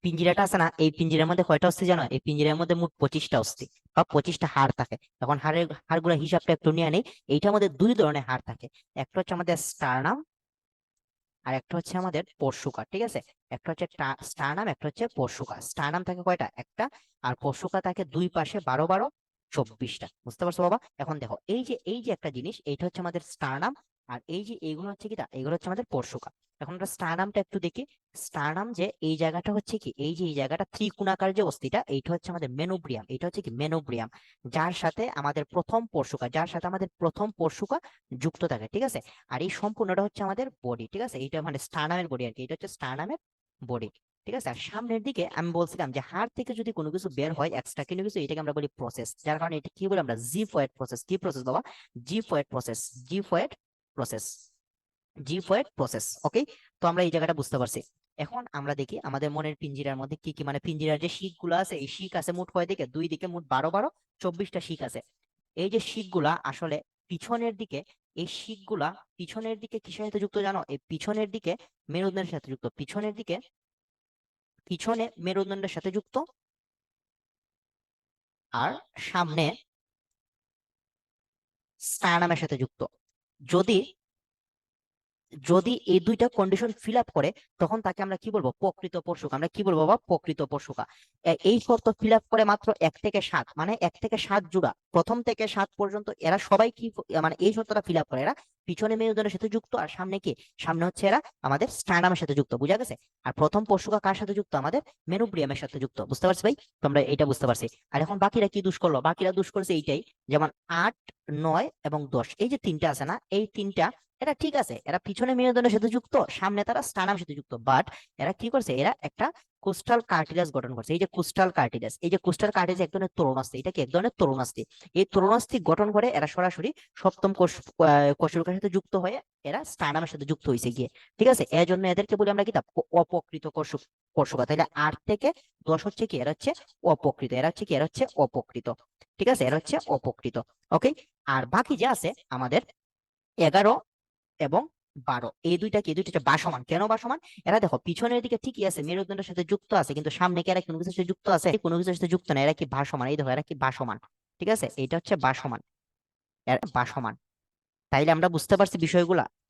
পিঞ্জিরাটা আছে না, এই পিঞ্জিরার মধ্যে কয়টা অস্থি জানো? এই পিঞ্জিরার মধ্যে মোট 25টা অস্থি বা 25টা হাড় থাকে। এখন হাড়গুলো হিসাবটা একটু নিয়ে নেই। এইটার মধ্যে দুই ধরনের হাড় থাকে। একটা হচ্ছে আমাদের স্টার্নাম, আর একটা হচ্ছে আমাদের পরশুকা। ঠিক আছে, একটা হচ্ছে স্টার্নাম, একটা হচ্ছে পরশুকা। স্টার্নাম থাকে কয়টা? একটা। আর পরশুকা থাকে দুই পাশে 12 12 24টা। বুঝতে পারছো বাবা? এখন দেখো, এই যে একটা জিনিস, এইটা হচ্ছে আমাদের স্টার্নাম। আর এই যে এইগুলো হচ্ছে কিটা, এগুলো হচ্ছে আমাদের পরশুকা। এখন আমরা স্টার্নামটা একটু দেখি। স্টার্নাম যে এই জায়গাটা হচ্ছে কি, এই যে এই জায়গাটা ত্রিকোণাকার যে অস্থিটা, এইটা হচ্ছে আমাদের মেনোব্রিয়াম। এটা হচ্ছে কি মেনোব্রিয়াম, যার সাথে আমাদের প্রথম পরশুকা যুক্ত থাকে। ঠিক আছে, আর এই সম্পূর্ণটা হচ্ছে আমাদের বডি। ঠিক আছে, এটা মানে স্টার্নামের বডি আর কি, এটা হচ্ছে স্টার্নামের বডি। ঠিক আছে, আর সামনের দিকে আমি বলছিলাম যে হাড় থেকে যদি কোনো কিছু বের হয়, এক্সট্রা কোনো কিছু, এটাকে আমরা বলি প্রসেস। যার কারণে এটা কি বলি আমরা? Xiphoid process. কি প্রসেস বাবা? Xiphoid process. Xiphoid process. Xiphoid process. Okay, তো আমরা এই জায়গাটা বুঝতে পারছি। এখন আমরা দেখি আমাদের মনের পিঞ্জিরার মধ্যে কি কি, মানে পিঞ্জিরার যে শিক গুলো আছে, এই শিক আছে মোট কয় দিকে? দুই দিকে, মোট 12 12 24টা শিক আছে। এই যে শিকগুলা আসলে পিছনের দিকে, এই শিকগুলা পিছনের দিকে কিসের সাথে যুক্ত জানো? এই পিছনের দিকে মেরুদণ্ডের সাথে যুক্ত। পিছনের দিকে, পিছনে মেরুদণ্ডের সাথে যুক্ত। আর সামনে স্টার্নামের সাথে যুক্ত। যদি যদি এই দুইটা কন্ডিশন ফিল আপ করে, তখন তাকে আমরা কি বলবো? প্রকৃত পরশুকা। আমরা কি বলবো বাবা? প্রকৃত পরশুকা। এই শর্ত ফিল আপ করে মাত্র 1 থেকে 7, মানে 1 থেকে 7 জোড়া, প্রথম থেকে 7 পর্যন্ত এরা সবাই কি মানে এই শর্তটা ফিল আপ করে। এরা পিছনে মেরুদণ্ডের সাথে যুক্ত, আর সামনে কি? সামনে হচ্ছে এরা আমাদের স্টার্নামের সাথে যুক্ত। বুঝা গেছে? আর প্রথম পরশুকা কার সাথে যুক্ত? আমাদের মেনোব্রিয়ামের সাথে যুক্ত। বুঝতে পারছি ভাই? তোমরা এটা বুঝতে পারছি। আর এখন বাকিরা কি দোষ করলো? বাকিরা দোষ করছে এইটাই, যেমন 8 9 এবং 10, এই যে তিনটা আছে না, এই তিনটা এটা ঠিক আছে, এরা পিছনে মেরুদণ্ডের সাথে যুক্ত, সামনে তারা স্টার্নামের সাথে যুক্ত। বাট এরা কি করছে? এরা একটা কোস্টাল কার্টিলেজ গঠন করছে। এই যে কোস্টাল কার্টিলেজ, এই যে কোস্টাল কার্টিলেজ এক ধরনের তরুণাস্থি। এটা কি? এক ধরনের তরুণাস্থি। এই তরুণাস্থি গঠন করে এরা সরাসরি সপ্তম কোষরকার সাথে যুক্ত হয়ে এরা স্টার্নামের সাথে যুক্ত হয়েছে গিয়ে। ঠিক আছে, এর জন্য এদেরকে বলি আমরা কি? অপকৃত কোষকা। তাহলে 8 থেকে 10 হচ্ছে কি? এরা হচ্ছে অপকৃত। এরা হচ্ছে কি? এরা হচ্ছে অপকৃত। ঠিক আছে, এরা হচ্ছে অপকৃত। ওকে, আর বাকি যে আছে আমাদের 11 এবং 12, এই দুইটা কি? এই দুইটা হচ্ছে বাসমান। কেন বাসমান? এরা দেখো পিছনের দিকে ঠিকই আছে, মেরুদণ্ডের সাথে যুক্ত আছে, কিন্তু সামনে কি এরা কোনো কিছুর সাথে যুক্ত আছে? কোনো কিছুর সাথে যুক্ত না। এরা কি? ভাসমান। এই দেখো, এরা কি? ভাসমান। ঠিক আছে, এটা হচ্ছে ভাসমান। এরা ভাসমান। তাইলে আমরা বুঝতে পারছি বিষয়গুলা যে